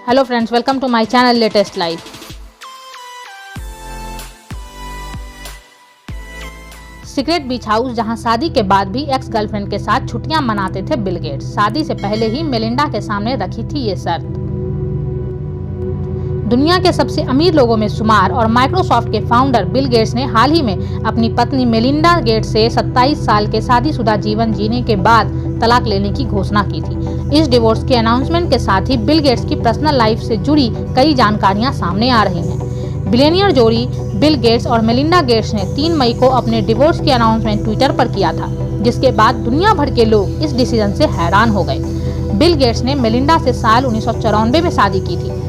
Hello friends, welcome to my channel latest life. Secret beach house, जहां शादी के बाद भी एक्स गर्लफ्रेंड के साथ छुट्टियां मनाते थे बिल गेट्स। शादी से पहले ही मेलिंडा के सामने रखी थी ये शर्त। दुनिया के सबसे अमीर लोगों में शुमार और माइक्रोसॉफ्ट के फाउंडर बिल गेट्स ने हाल ही में अपनी पत्नी मेलिंडा गेट्स से 27 साल के शादीशुदा जीवन जीने के बाद तलाक लेने की घोषणा की थी। इस डिवोर्स के अनाउंसमेंट के साथ ही बिल गेट्स की पर्सनल लाइफ से जुड़ी कई जानकारियां सामने आ रही हैं। बिलियनियर जोड़ी बिल गेट्स और मेलिंडा गेट्स ने 3 मई को अपने डिवोर्स की अनाउंसमेंट ट्विटर पर किया था, जिसके बाद दुनिया भर के लोग इस डिसीजन से हैरान हो गए। बिल गेट्स ने मेलिंडा से साल 1994 में शादी की थी।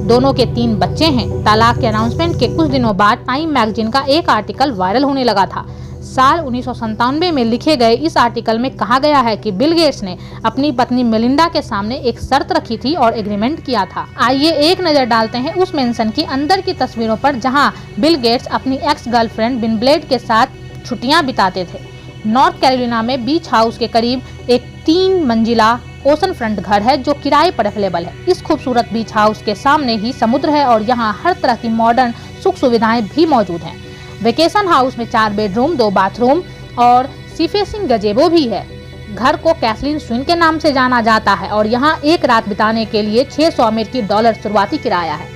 दोनों के 3 बच्चे हैं। तलाक के अनाउंसमेंट के कुछ दिनों बाद टाइम मैगजीन का एक आर्टिकल वायरल होने लगा था। साल 1997 में लिखे गए इस आर्टिकल में कहा गया है कि बिल गेट्स ने अपनी पत्नी मेलिंडा के सामने एक शर्त रखी थी और एग्रीमेंट किया था। आइए एक नजर डालते हैं उस मेंशन की अंदर की तस्वीरों पर, जहां बिल गेट्स अपनी एक्स गर्लफ्रेंड विनब्लेड के साथ छुट्टियां बिताते थे। नॉर्थ कैरोलिना में बीच हाउस के करीब एक 3 मंजिला ओशन फ्रंट घर है जो किराए पर अवेलेबल है। इस खूबसूरत बीच हाउस के सामने ही समुद्र है और यहाँ हर तरह की मॉडर्न सुख सुविधाएं भी मौजूद हैं। वेकेशन हाउस में 4 बेडरूम, 2 बाथरूम और सी फेसिंग गजेबो भी है। घर को कैथलीन स्विन के नाम से जाना जाता है और यहाँ एक रात बिताने के लिए $600 शुरुआती किराया है।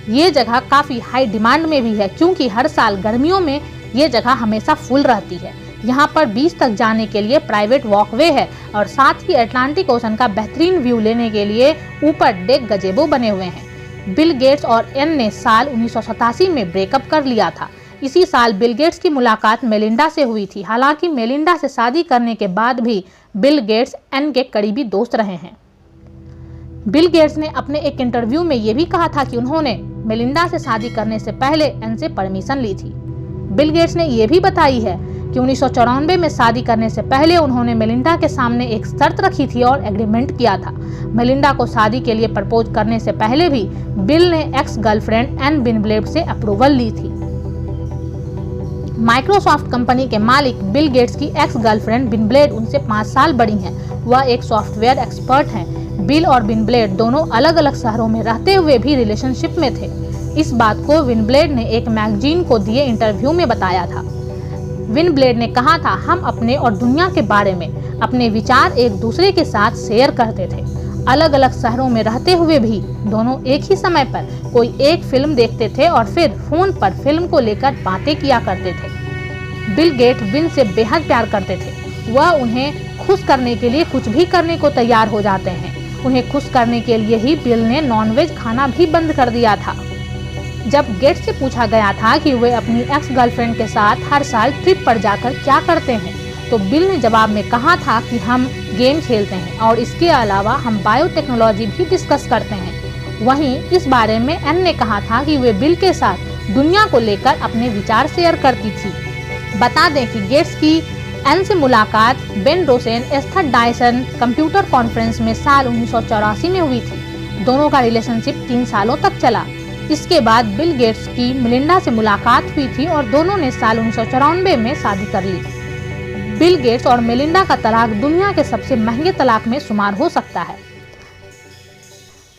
ये जगह काफी हाई डिमांड में भी है, क्योंकि हर साल गर्मियों में ये जगह हमेशा फुल रहती है। यहाँ पर बीच तक जाने के लिए प्राइवेट वॉकवे है और साथ ही अटलांटिक ओशन का बेहतरीन व्यू लेने के लिए ऊपर डेक गजेबो बने हुए हैं। बिल गेट्स और एन ने साल 1987 में ब्रेकअप कर लिया था। इसी साल बिल गेट्स की मुलाकात मेलिंडा से हुई थी। हालांकि मेलिंडा से शादी करने के बाद भी बिल गेट्स एन के करीबी दोस्त रहे हैं। बिल गेट्स ने अपने एक इंटरव्यू में ये भी कहा था कि उन्होंने मेलिंडा से शादी करने से पहले एन से परमिशन ली थी। बिल गेट्स ने यह भी बताई है कि 1994 में शादी करने से पहले उन्होंने मेलिंडा के सामने एक शर्त रखी थी और एग्रीमेंट किया था। मेलिंडा को शादी के लिए प्रपोज करने से पहले भी बिल ने एक्स गर्लफ्रेंड एन विनब्लेड से अप्रूवल ली थी। माइक्रोसॉफ्ट कंपनी के मालिक बिल गेट्स की एक्स गर्लफ्रेंड विनब्लेड उनसे 5 साल बड़ी हैं। वह एक सॉफ्टवेयर एक्सपर्ट हैं। बिल और विनब्लेड दोनों अलग अलग शहरों में रहते हुए भी रिलेशनशिप में थे। इस बात को विनब्लेड ने एक मैगजीन को दिए इंटरव्यू में बताया था। विनब्लेड ने कहा था, हम अपने और दुनिया के बारे में अपने विचार एक दूसरे के साथ शेयर करते थे। अलग अलग शहरों में रहते हुए भी दोनों एक ही समय पर कोई एक फिल्म देखते थे और फिर फोन पर फिल्म को लेकर बातें किया करते थे। बिल गेट विन से बेहद प्यार करते थे। वह उन्हें खुश करने के लिए कुछ भी करने को तैयार हो जाते हैं। उन्हें खुश करने के लिए ही बिल ने नॉनवेज खाना भी बंद कर दिया था। जब गेट्स से पूछा गया था कि वे अपनी एक्स गर्लफ्रेंड के साथ हर साल ट्रिप पर जाकर क्या करते हैं, तो बिल ने जवाब में कहा था कि हम गेम खेलते हैं और इसके अलावा हम बायोटेक्नोलॉजी भी डिस्कस करते हैं। वहीं इस बारे में एन ने कहा था कि वे बिल के साथ दुनिया को लेकर अपने विचार शेयर करती थी। बता दें कि गेट्स की एन से मुलाकात Ben Rosen Esther Dyson computer conference में साल 1984 में हुई थी। दोनों का रिलेशनशिप 3 सालों तक चला। इसके बाद बिल गेट्स की मेलिंडा से मुलाकात हुई थी और दोनों ने साल 1994 में शादी कर ली। बिल गेट्स और मेलिंडा का तलाक दुनिया के सबसे महंगे तलाक में शुमार हो सकता है।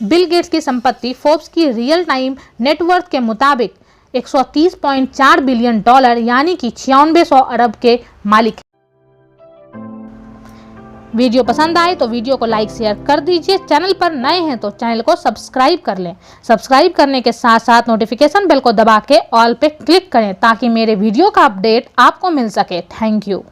बिल गेट्स की संपत्ति फोर्ब्स की रियल टाइम नेटवर्थ के मुताबिक $130.4 बिलियन यानी कि 9600 अरब के मालिक है। वीडियो पसंद आए तो वीडियो को लाइक शेयर कर दीजिए। चैनल पर नए हैं तो चैनल को सब्सक्राइब कर लें। सब्सक्राइब करने के साथ साथ नोटिफिकेशन बेल को दबा के ऑल पे क्लिक करें ताकि मेरे वीडियो का अपडेट आपको मिल सके। Thank you.